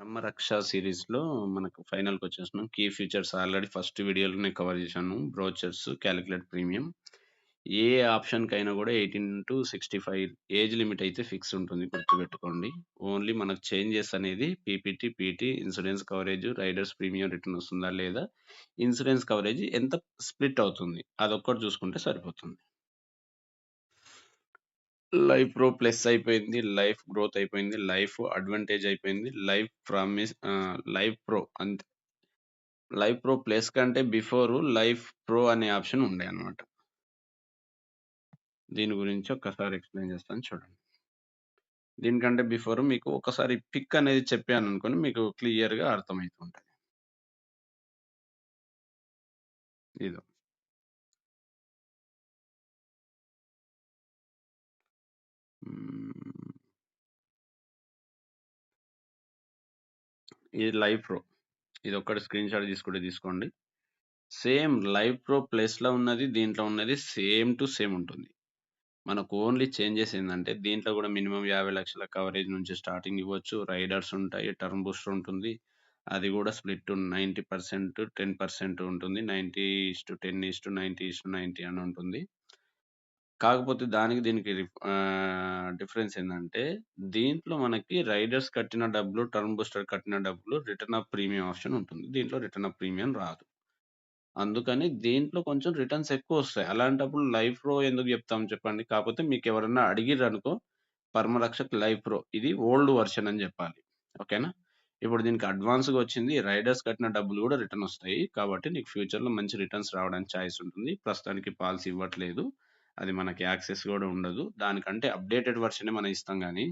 బ్రహ్మరక్ష సిరీస్‌లో మనకు ఫైనల్‌కొచ్చేసినాం. కీ ఫీచర్స్ ఆల్రెడీ ఫస్ట్ వీడియోలోనే కవర్ చేశాను. Brochures, calculate premium. ఏ ఆప్షన్‌కైనా గూడా 18-65 ఏజ్ లిమిట్ అయితే ఫిక్స్ ఉంటుంది గుర్తుపెట్టుకోండి. ఓన్లీ మనకు చేంజెస్ అనేది PPT, PT, insurance coverage, riders premium return వస్తుందా లేదా, ఇన్సూరెన్స్ కవరేజ్ ఎంత స్ప్లిట్ అవుతుంది. అదొక్కటి చూసుకుంటే సరిపోతుంది. లైఫ్ ప్రో ప్లస్ అయిపోయింది. లైఫ్ గ్రోత్ అయిపోయింది. లైఫ్ అడ్వాంటేజ్ అయిపోయింది. లైఫ్ ప్రో అంతే. లైఫ్ ప్రో ప్లస్ కంటే బిఫోరు లైఫ్ ప్రో అనే ఆప్షన్ ఉండే అన్నమాట. దీని గురించి ఒక్కసారి ఎక్స్‌ప్లెయిన్ చేస్తాను చూడండి. దీనికంటే బిఫోర్ మీకు ఒకసారి పిక్ అనేది చెప్పాననుకోండి మీకు క్లియర్‌గా అర్థమైతుంటది. ఇదో. హ్మ్. ఇది లైవ్ ప్రో. ఇదొక్కటి స్క్రీన్‌షాట్ తీసుకుంటే తీసుకోండి. సేమ్ లైవ్ ప్రో ప్లస్‌లో ఉన్నది, దీంట్లో ఉన్నది సేమ్ టు సేమ్ ఉంటుంది. మనకు ఓన్లీ చేంజెస్ ఏందంటే, దీంట్లో గూడా మినిమమ్ 50,00,000 కవరేజ్ నుంచి స్టార్టింగ్ ఇవ్వచ్చు. రైడర్స్ ఉంటాయి. టర్మ్ బూస్టర్ ఉంటుంది. అది గూడా స్ప్లిట్ 90%, 10% ఉంటుంది. 90:10, 90:90 అని ఉంటుంది. కాకపోతే దానికి దీనికి డిఫరెన్స్ ఏందంటే, దీంట్లో మనకి రైడర్స్ కట్టిన డబ్బులు, టర్మ్ బూస్టర్ కట్టిన డబ్బులు రిటర్న్ ఆఫ్ ప్రీమియం ఆప్షన్ ఉంటుంది. దీంట్లో రిటర్న్ ఆఫ్ ప్రీమియం రాదు. అందుకని దీంట్లో కొంచెం రిటర్న్స్ ఎక్కువొస్తాయి. అలాంటప్పుడు లైవ్ ప్రో ఎందుకు జెప్తాం చెప్పండి? కాపోతే మీకెవరన్నా అడిగిర్రనుకో, పరమరక్షక్ లైవ్ ప్రో ఇది ఓల్డ్ వెర్షన్ అని జెప్పాలి. ఓకేనా? ఇప్పుడు దీనికి అడ్వాన్స్‌గా వచ్చింది. రైడర్స్ కట్టిన డబ్బులు గూడా రిటర్నొస్తాయి. కాబట్టి నీకు ఫ్యూచర్‌లో మంచి రిటర్న్స్ రావడానికి ఛాన్స్ ఉంటుంది. ప్రస్తుతానికి పాలసీ ఇవ్వట్లేదు. అది మనకి యాక్సెస్ గూడా ఉండదు. దానికంటే అప్‌డేటెడ్ వెర్షనే మనం ఇస్తాం గానీ,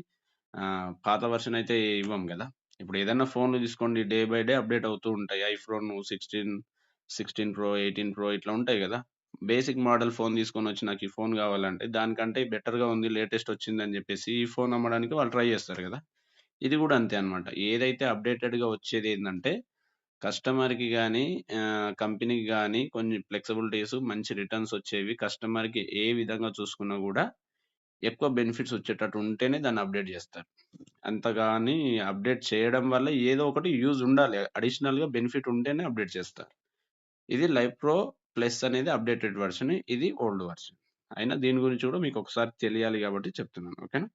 పాత వెర్షన్ అయితే ఇవ్వం గదా! ఇప్పుడు ఏదన్నా ఫోన్‌లు తీసుకోండి డే బై డే అప్‌డేట్ అవుతూ ఉంటాయి. ఐఫోన్ 16 ప్రో, 18 ప్రో ఇట్లా ఉంటాయి గదా! బేసిక్ మోడల్ ఫోన్ తీసుకొనొచ్చి నాకు ఈ ఫోన్ గావాలంటే దానికంటే బెటర్‌గా ఉంది, లేటెస్ట్ వచ్చిందని జెప్పేసి ఈ ఫోన్ అమ్మడానికి వాళ్ళు ట్రై జేస్తారు గదా! ఇది గూడా అంతే అన్నమాట. ఏదైతే అప్‌డేటెడ్‌గా వచ్చేదేందంటే కస్టమర్‌కి గాని కంపెనీకి గాని కొన్ని ఫ్లెక్సిబిలిటీస్, మంచి రిటర్న్స్ వచ్చేవి కస్టమర్‌కి ఏ విధంగా చూసుకున్నా గూడా ఎక్కువ బెనిఫిట్స్ వచ్చేటట్టు ఉంటేనే దాన్ని అప్‌డేట్ జేస్తారు. అంతగాని అప్‌డేట్ చేయడం వల్ల ఏదో ఒకటి యూజ్ ఉండాలి. అడిషనల్‌గా బెనిఫిట్ ఉంటేనే అప్‌డేట్ చేస్తారు. ఇది లైవ్ ప్రో ప్లస్ అనేది అప్‌డేటెడ్ వెర్షన్. ఇది ఓల్డ్ వెర్షన్. అయినా దీని గురించి కూడా మీకొకసారి తెలియాలి గాబట్టి చెప్తున్నాను. ఓకేనా?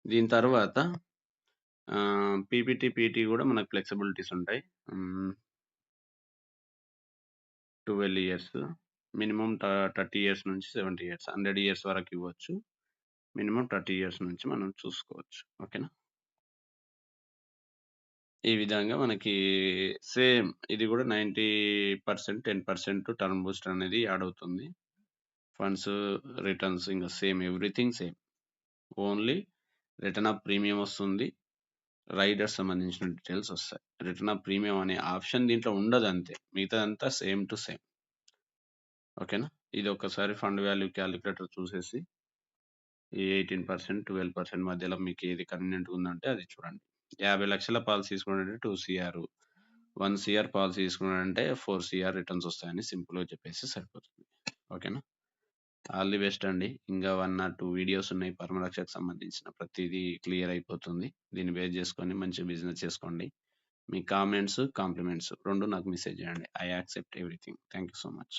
దీని తర్వాత పీపీటీ, పీటీ గూడా మనకు ఫ్లెక్సిబిలిటీస్ ఉంటాయి. 12 ఇయర్స్. మినిమమ్ 30 ఇయర్స్ నుంచి 70 ఇయర్స్. 100 ఇయర్స్ వరకు ఇవ్వచ్చు. మినిమమ్ 30 ఇయర్స్ నుంచి మనం చూసుకోవచ్చు. ఓకేనా? ఈ విధంగా మనకి సేమ్ ఇది గూడా 90%, 10% టర్మ్ బూస్టర్ అనేది యాడ్ అవుతుంది. ఫండ్స్, రిటర్న్స్ ఇంగ same everything same. Only return of premium వస్తుంది. రైడర్స్ సంబంధించిన డీటెయిల్స్ వస్తాయి. రిటర్న్ ఆఫ్ ప్రీమియం అనే ఆప్షన్ దీంట్లో ఉండదంతే. మిగతాదంతా సేమ్ టు సేమ్. ఓకేనా? ఇది ఒక్కసారి ఫండ్ వాల్యూ కాలిక్యులేటర్ చూసేసి ఈ 18%, 12% మధ్యలో మీకు ఏది కన్వీనియంట్‌గా ఉందంటే అది చూడండి. 50,00,000 పాలసీ తీసుకున్నారంటే 2 సీఆర్. 1 సీఆర్ పాలసీ తీసుకున్నారంటే 4 సీఆర్ రిటర్న్స్ వస్తాయని సింపుల్‌గా చెప్పేస్తే సరిపోతుంది. ఓకేనా? ఆల్ ది బెస్ట్ అండి. ఇంకా 1 ఆర్ 2 వీడియోస్ ఉన్నాయి పరమరక్షకు సంబంధించిన ప్రతీదీ క్లియర్ అయిపోతుంది. దీన్ని బేస్ చేసుకొని మంచి బిజినెస్ చేసుకోండి. మీ కామెంట్స్, కాంప్లిమెంట్స్ 2 నాకు మెసేజ్ చేయండి. I accept everything. Thank you so much.